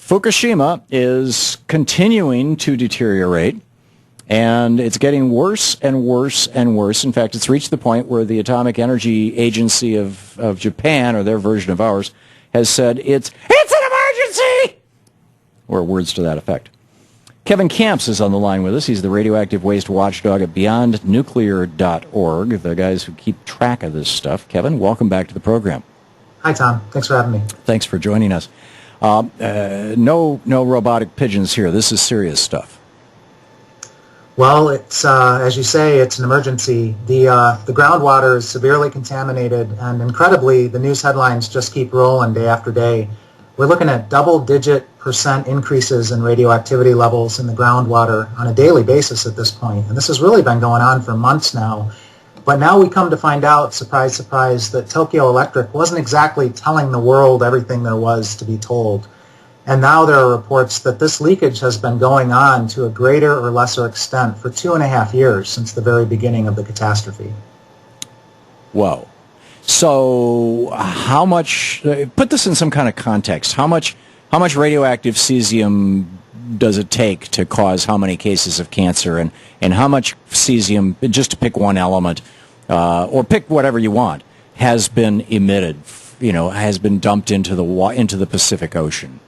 Fukushima is continuing to deteriorate, and it's getting worse and worse and worse. In fact, it's reached the point where the Atomic Energy Agency of Japan, or their version of ours, has said it's an emergency, or words to that effect. Kevin Camps is on the line with us. He's the radioactive waste watchdog at beyondnuclear.org, the guys who keep track of this stuff. Kevin, welcome back to the program. Hi, Tom. Thanks for having me. Thanks for joining us. No robotic pigeons here. This is serious stuff. Well, it's as you say, it's an emergency. The groundwater is severely contaminated, and incredibly, the news headlines just keep rolling day after day. We're looking at double-digit % increases in radioactivity levels in the groundwater on a daily basis at this point, and this has really been going on for months now. But now we come to find out, surprise, surprise, that Tokyo Electric wasn't exactly telling the world everything there was to be told. And now there are reports that this leakage has been going on to a greater or lesser extent for 2.5 years since the very beginning of the catastrophe. Whoa. So how much, put this in some kind of context, how much radioactive cesium does it take to cause how many cases of cancer, and how much cesium, just to pick one element, or pick whatever you want, has been emitted, has been dumped into the Pacific Ocean?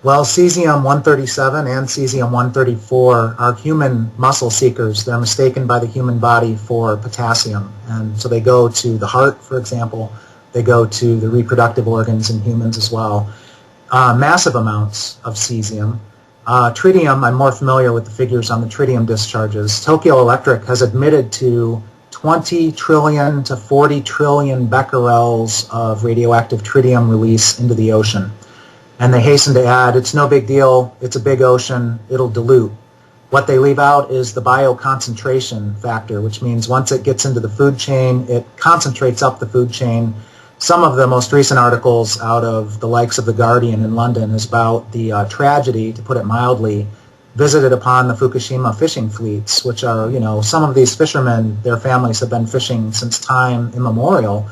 Well, cesium-137 and cesium-134 are human muscle seekers. They're mistaken by the human body for potassium. And so they go to the heart, for example. They go to the reproductive organs in humans as well. Massive amounts of cesium. Tritium, I'm more familiar with the figures on the tritium discharges. Tokyo Electric has admitted to 20 trillion to 40 trillion becquerels of radioactive tritium release into the ocean. And they hasten to add, it's no big deal, it's a big ocean, it'll dilute. What they leave out is the bioconcentration factor, which means once it gets into the food chain, it concentrates up the food chain. Some of the most recent articles out of the likes of The Guardian in London is about the tragedy, to put it mildly, visited upon the Fukushima fishing fleets, which are, some of these fishermen, their families have been fishing since time immemorial,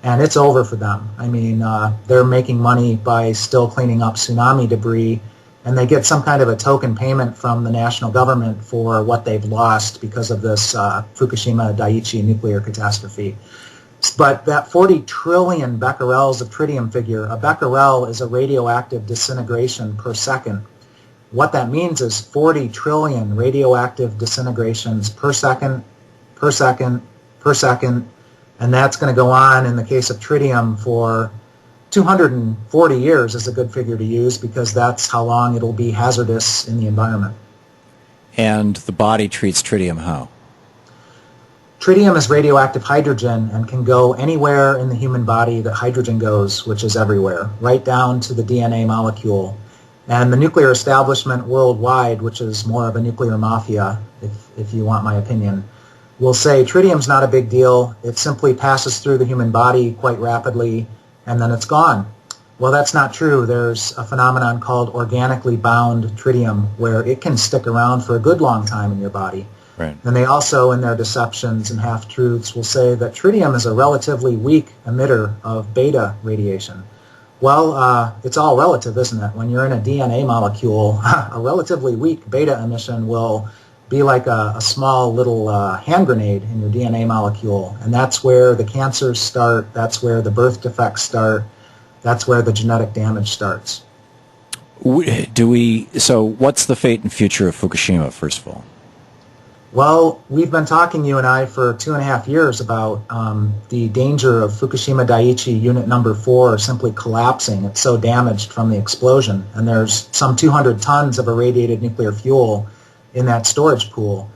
and it's over for them. I mean, they're making money by still cleaning up tsunami debris, and they get some kind of a token payment from the national government for what they've lost because of this Fukushima Daiichi nuclear catastrophe. But that 40 trillion becquerels of tritium figure, a becquerel is a radioactive disintegration per second. What that means is 40 trillion radioactive disintegrations per second, per second, per second, and that's going to go on in the case of tritium for 240 years is a good figure to use, because that's how long it'll be hazardous in the environment. And the body treats tritium how? Tritium is radioactive hydrogen and can go anywhere in the human body that hydrogen goes, which is everywhere, right down to the DNA molecule. And the nuclear establishment worldwide, which is more of a nuclear mafia, if you want my opinion, will say tritium's not a big deal. It simply passes through the human body quite rapidly, and then it's gone. Well, that's not true. There's a phenomenon called organically bound tritium, where it can stick around for a good long time in your body. Right. And they also, in their deceptions and half-truths, will say that tritium is a relatively weak emitter of beta radiation. Well, it's all relative, isn't it? When you're in a DNA molecule, a relatively weak beta emission will be like a small little hand grenade in your DNA molecule. And that's where the cancers start, that's where the birth defects start, that's where the genetic damage starts. So what's the fate and future of Fukushima, first of all? Well, we've been talking, you and I, for 2.5 years about the danger of Fukushima Daiichi Unit Number 4 simply collapsing. It's so damaged from the explosion, and there's some 200 tons of irradiated nuclear fuel in that storage pool.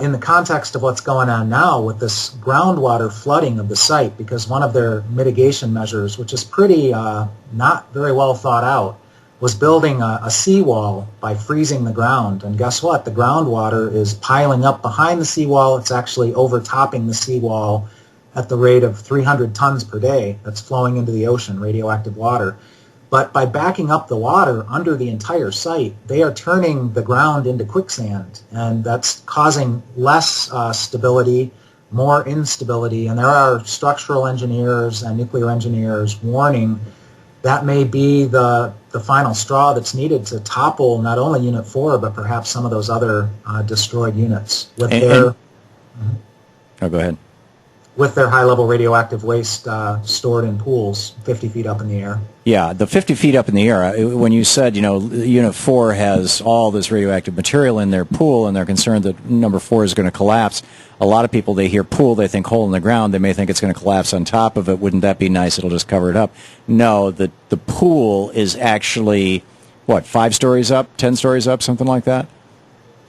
In the context of what's going on now with this groundwater flooding of the site, because one of their mitigation measures, which is pretty not very well thought out, was building a seawall by freezing the ground. And guess what? The groundwater is piling up behind the seawall. It's actually overtopping the seawall at the rate of 300 tons per day that's flowing into the ocean, radioactive water. But by backing up the water under the entire site, they are turning the ground into quicksand, and that's causing less stability, more instability. And there are structural engineers and nuclear engineers warning that may be the final straw that's needed to topple not only Unit 4, but perhaps some of those other destroyed units with Oh, go ahead. With their high-level radioactive waste stored in pools 50 feet up in the air. Yeah, the 50 feet up in the air, when you said, Unit 4 has all this radioactive material in their pool and they're concerned that number 4 is going to collapse, a lot of people, they hear pool, they think hole in the ground, they may think it's going to collapse on top of it. Wouldn't that be nice? It'll just cover it up. No, the pool is actually, 5 stories up, 10 stories up, something like that?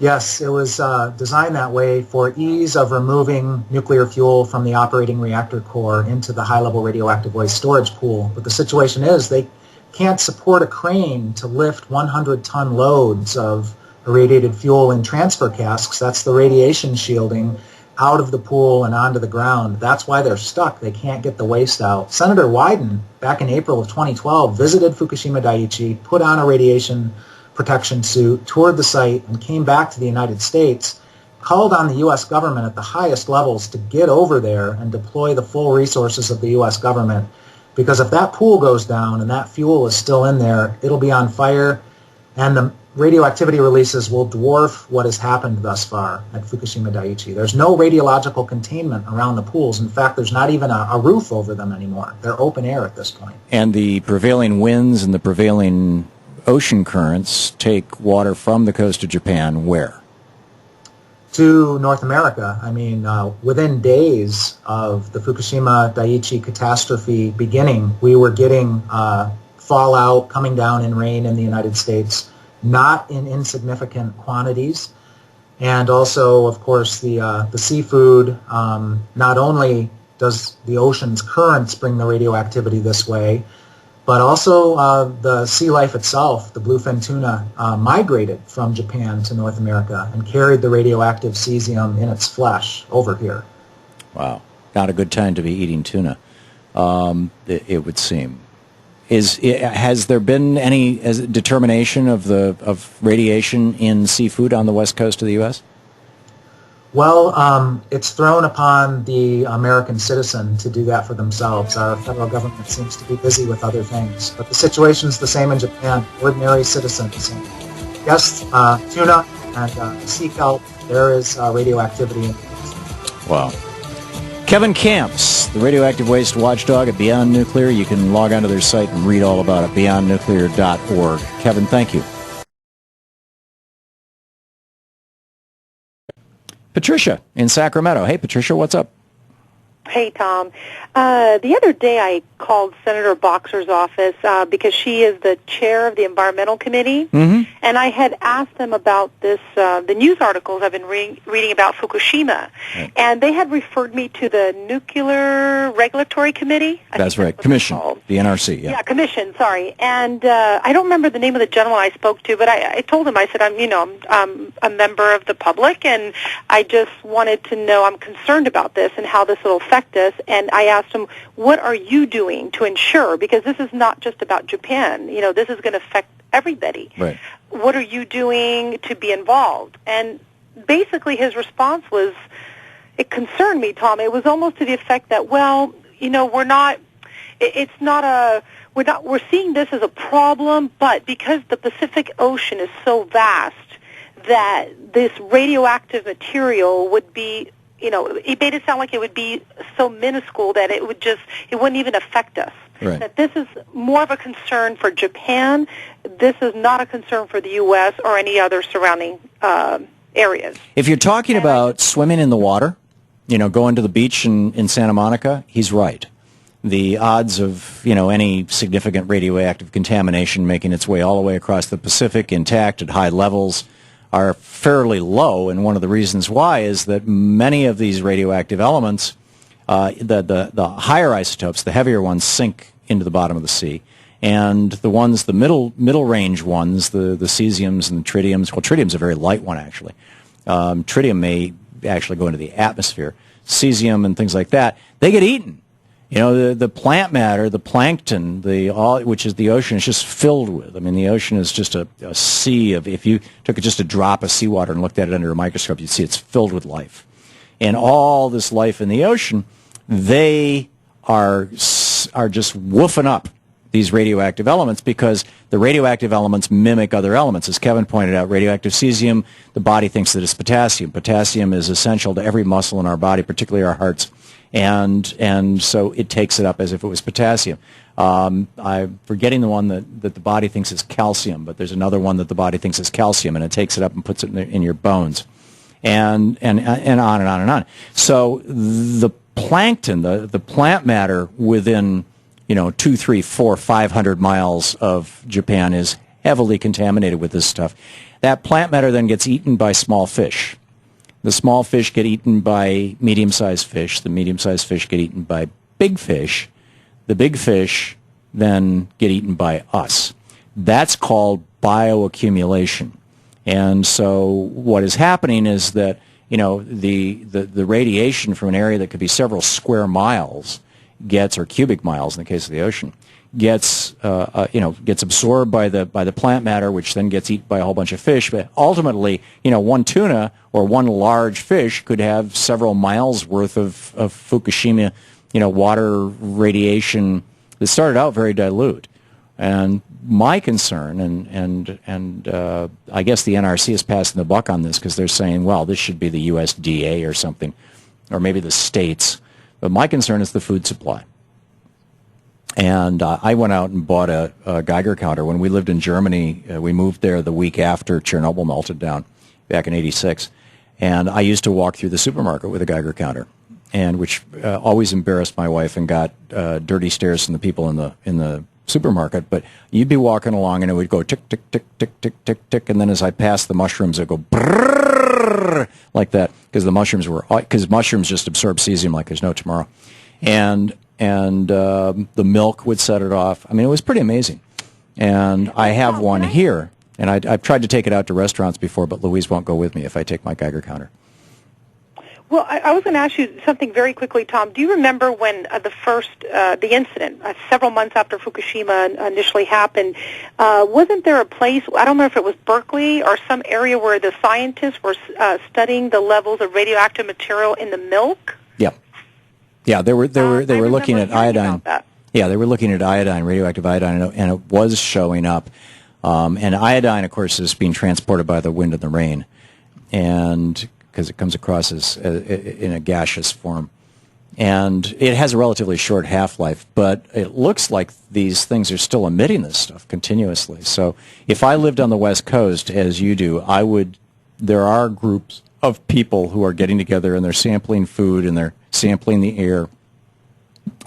Yes, it was designed that way for ease of removing nuclear fuel from the operating reactor core into the high-level radioactive waste storage pool. But the situation is they can't support a crane to lift 100-ton loads of irradiated fuel in transfer casks. That's the radiation shielding out of the pool and onto the ground. That's why they're stuck. They can't get the waste out. Senator Wyden, back in April of 2012, visited Fukushima Daiichi, put on a radiation protection suit, toured the site, and came back to the United States, called on the U.S. government at the highest levels to get over there and deploy the full resources of the U.S. government. Because if that pool goes down and that fuel is still in there, it'll be on fire, and the radioactivity releases will dwarf what has happened thus far at Fukushima Daiichi. There's no radiological containment around the pools. In fact, there's not even a roof over them anymore. They're open air at this point. And the prevailing winds and the prevailing ocean currents take water from the coast of Japan where? To North America. I mean, within days of the Fukushima Daiichi catastrophe beginning, we were getting fallout coming down in rain in the United States, not in insignificant quantities. And also, of course, the seafood, not only does the ocean's currents bring the radioactivity this way, but also the sea life itself, the bluefin tuna, migrated from Japan to North America and carried the radioactive cesium in its flesh over here. Wow. Not a good time to be eating tuna, it would seem. Has there been any determination of radiation in seafood on the west coast of the U.S.? Well, it's thrown upon the American citizen to do that for themselves. Our federal government seems to be busy with other things. But the situation's the same in Japan. Ordinary citizens. Yes, tuna and sea kelp, there is radioactivity in it. Wow. Kevin Camps, the radioactive waste watchdog at Beyond Nuclear. You can log onto their site and read all about it, beyondnuclear.org. Kevin, thank you. Patricia in Sacramento. Hey, Patricia, what's up? Hey, Tom. The other day I called Senator Boxer's office because she is the chair of the Environmental Committee, and I had asked them about this, the news articles I've been reading about Fukushima, and they had referred me to the Nuclear Regulatory Committee. That's right, Commission, the NRC. Yeah, Commission, sorry. And I don't remember the name of the gentleman I spoke to, but I told him, I said, I'm a member of the public, and I just wanted to know, I'm concerned about this and how this will affect us, and I asked him, what are you doing to ensure, because this is not just about Japan, this is going to affect everybody. Right. What are you doing to be involved? And basically his response was, it concerned me, Tom. It was almost to the effect that, well, we're seeing this as a problem, but because the Pacific Ocean is so vast that this radioactive material would be, it made it sound like it would be so minuscule that it wouldn't even affect us. Right. That this is more of a concern for Japan. This is not a concern for the U.S. or any other surrounding areas. If you're talking about swimming in the water, going to the beach in Santa Monica, he's right. The odds of, any significant radioactive contamination making its way all the way across the Pacific intact at high levels are fairly low, and one of the reasons why is that many of these radioactive elements, the higher isotopes, the heavier ones, sink into the bottom of the sea, and the middle range ones, the cesiums and the tritiums, well, tritium's a very light one actually. Tritium may actually go into the atmosphere. Cesium and things like that, they get eaten. The plant matter, the plankton, which is the ocean, is just filled with. I mean, the ocean is just a sea of, if you took just a drop of seawater and looked at it under a microscope, you'd see it's filled with life. And all this life in the ocean, they are just woofing up these radioactive elements because the radioactive elements mimic other elements. As Kevin pointed out, radioactive cesium, the body thinks that it's potassium. Potassium is essential to every muscle in our body, particularly our hearts. And so it takes it up as if it was potassium. I'm forgetting the one that the body thinks is calcium, but there's another one that the body thinks is calcium, and it takes it up and puts it in your bones. And on and on and on. So the plankton, the plant matter within 200, 300, 400, 500 miles of Japan is heavily contaminated with this stuff. That plant matter then gets eaten by small fish. The small fish get eaten by medium-sized fish. The medium-sized fish get eaten by big fish. The big fish then get eaten by us. That's called bioaccumulation. And so what is happening is that the radiation from an area that could be several square miles or cubic miles in the case of the ocean, gets absorbed by the plant matter, which then gets eaten by a whole bunch of fish. But ultimately, one tuna or one large fish could have several miles worth of Fukushima, water radiation that started out very dilute. And my concern, and I guess the NRC is passing the buck on this because they're saying, well, this should be the USDA or something, or maybe the states. But my concern is the food supply. And I went out and bought a Geiger counter. When we lived in Germany, we moved there the week after Chernobyl melted down back in '86. And I used to walk through the supermarket with a Geiger counter, and which always embarrassed my wife and got dirty stares from the people in the supermarket. But you'd be walking along and it would go tick, tick, tick, tick, tick, tick, tick. And then as I passed the mushrooms, it would go brrrr, like that, because mushrooms just absorb cesium like there's no tomorrow. And the milk would set it off. I mean, it was pretty amazing. And I have one here, and I've tried to take it out to restaurants before, but Louise won't go with me if I take my Geiger counter. Well, I was going to ask you something very quickly, Tom. Do you remember when the incident, several months after Fukushima initially happened, wasn't there a place, I don't remember if it was Berkeley or some area where the scientists were studying the levels of radioactive material in the milk? Yeah. Yeah, they were looking at iodine. Yeah, they were looking at iodine, radioactive iodine, and it was showing up. And iodine, of course, is being transported by the wind and the rain, and because it comes across as in a gaseous form. And it has a relatively short half-life, but it looks like these things are still emitting this stuff continuously. So if I lived on the West Coast, as you do, there are groups of people who are getting together and they're sampling food and they're sampling the air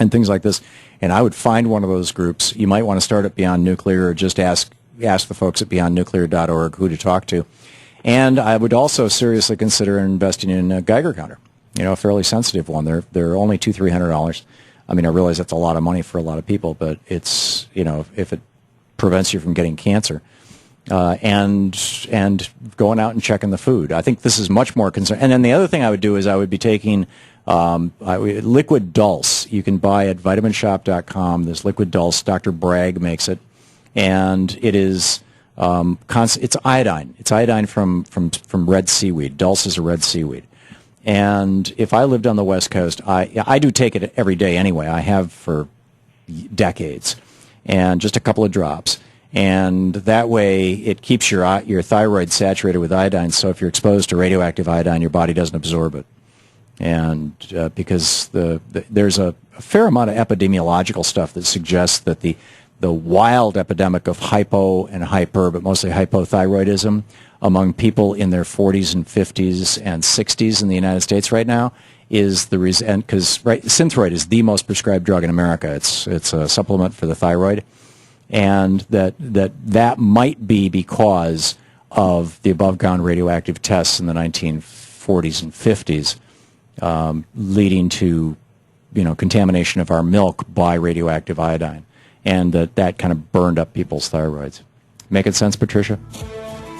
and things like this. And I would find one of those groups. You might want to start at Beyond Nuclear or just ask the folks at beyondnuclear.org who to talk to. And I would also seriously consider investing in a Geiger counter, a fairly sensitive one. They're only $200-300. I mean, I realize that's a lot of money for a lot of people, but it's, if it prevents you from getting cancer, and going out and checking the food. I think this is much more concern. And then the other thing I would do is I would be taking liquid dulse. You can buy at vitaminshop.com this liquid dulse. Dr. Bragg makes it, and it is it's iodine. It's iodine from red seaweed. Dulse is a red seaweed. And if I lived on the West Coast, I do take it every day anyway. I have for decades, and just a couple of drops. And that way it keeps your thyroid saturated with iodine, so if you're exposed to radioactive iodine, your body doesn't absorb it. And because there's a fair amount of epidemiological stuff that suggests that the wild epidemic of hypo and hyper, but mostly hypothyroidism, among people in their 40s and 50s and 60s in the United States right now is the reason, because Synthroid is the most prescribed drug in America. It's a supplement for the thyroid. And that might be because of the above-ground radioactive tests in the 1940s and 50s, leading to contamination of our milk by radioactive iodine, and that kind of burned up people's thyroids. Making sense, Patricia?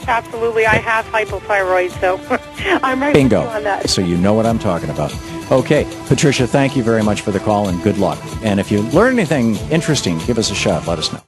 Absolutely. I have hypothyroid, so I'm right Bingo. with you on that. So you know what I'm talking about. Okay, Patricia, thank you very much for the call, and good luck. And if you learn anything interesting, give us a shout. Let us know.